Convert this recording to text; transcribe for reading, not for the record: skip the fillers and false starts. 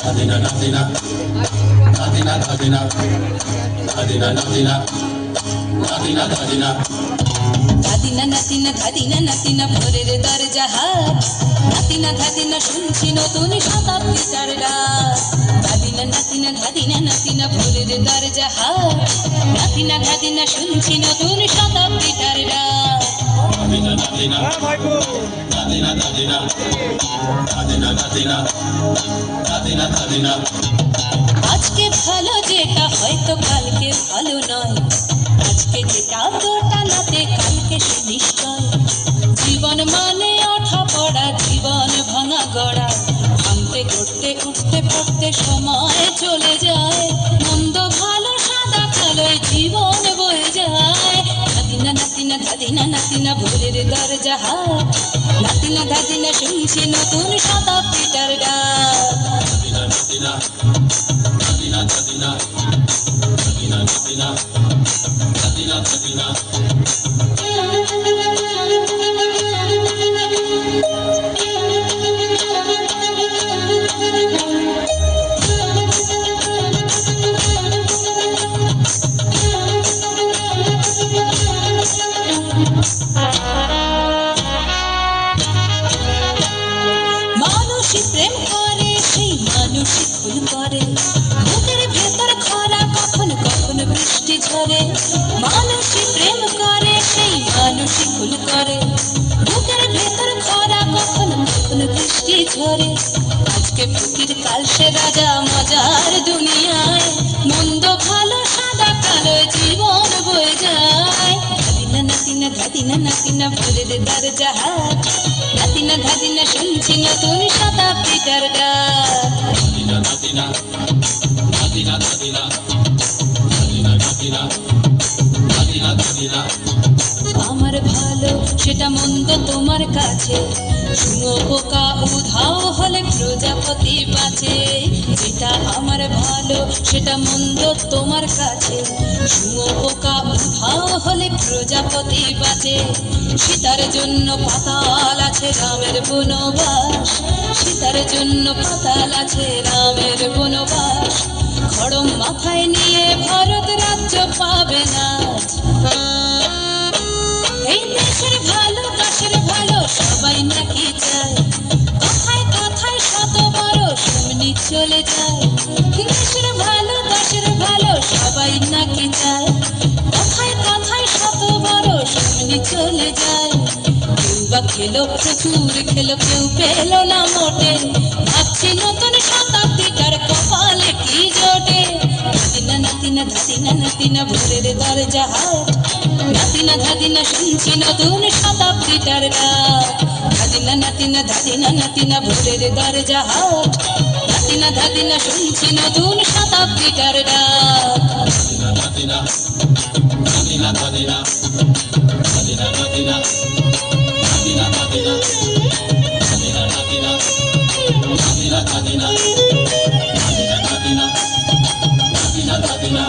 Dadina, dadina, dadina, dadina, dadina, dadina, dadina, dadina. দাদিনা নাতিনা দাদিনা নাতিনা ভোরের দরজা হাত নাতিনা দাদিনা শুনছি নতুন শতাব্দীটার রাত দাদিনা নাতিনা দাদিনা নাতিনা ভোরের দরজা হাত নাতিনা দাদিনা শুনছি নতুন শতাব্দীটার রাত দাদিনা দাদিনা দাদিনা দাদিনা দাদিনা দাদিনা দাদিনা দাদিনা। আজকে ভালো যেটা হয়তো কালকে ভালো নয় আজকে যেটা তোটা নাতে কালকে সে নিশ্চয় জীবন মানে ওঠা পড়া জীবন ভাঙা গড়া ভাঙতে করতে উঠতে পড়তে সময় চলে যায় মন্দ ভালো সাদা কালোয় জীবন বয়ে যায় দাদিনা নাতিনা দাদিনা নাতিনা ভোরের দরজা হাত নাতিনা দাদিনা শুনছি নতুন শতাব্দীটার ডাক দাদিনা দাদিনা দাদিনা দাদিনা দাদিনা দাদিনা দাদিনা দাদিনা। মানুষই প্রেম করে সেই মানুষই খুন করে বুকের ভেতর খরা কখন কখন বৃষ্টি ঝরে মানুষই প্রেম করে সেই মানুষই খুন করে বুকের ভেতর খরা কখন কখন বৃষ্টি ঝরে আজকে ফকির কাল সে রাজা মজার দুনিয়ায় মন্দ ভালো সাদা কালো জীবন বয়ে যায় দাদিনা নাতিনা দাদিনা নাতিনা ভোরের দরজা হাত নাতিনা দাদিনা শুনছি নতুন শতাব্দীটার ডাক দাদিনা দাদিনা দাদিনা দাদিনা দাদিনা দাদিনা দাদিনা দাদিনা। আমার ভালো সেটা মন্দ তোমার কাছে শুনো পোকা উধাও হলে প্রজাপতি বাঁচে যেটা আমার ভালো সেটা মন্দ তোমার কাছে শুনো পোকা উধাও হলে প্রজাপতি বাঁচে সীতার জন্য পাতাল আছে রামের বনবাস সীতার জন্য পাতাল আছে রামের বনবাস খড়ম মাথায় নিয়ে ভারত রাজ্য পাবে না এই দেশের ভালো দেশের ভালো সবাই নাকি চায় কথায় কথায় শত বড় সামনে চলে যায় দেশের ভালো সবাই নাকি চায় কথায় কথায় শত বড় সামনে চলে যায় কেউ বা খেলো প্রচুর খেলো কেউ পেল না মোটে ভাবছি নতুন শতাব্দীটার কপালে কি জোটে দাদিনা নাতিনা দাদিনা নাতিনা ভোরের দরজা হাত নাতিনা দাদিনা শুনছি নতুন শতাব্দীটার ডাক দাদিনা নাতিনা দাদিনা নাতিনা ভোরের দরজা হাত নাতিনা দাদিনা শুনছি নতুন শতাব্দীটার ডাক দাদিনা দাদিনা দাদিনা দাদিনা দাদিনা দাদিনা দাদিনা দাদিনা দাদিনা দাদিনা দাদিনা দাদিনা দাদিনা দাদিনা দাদিনা দাদিনা দাদিনা।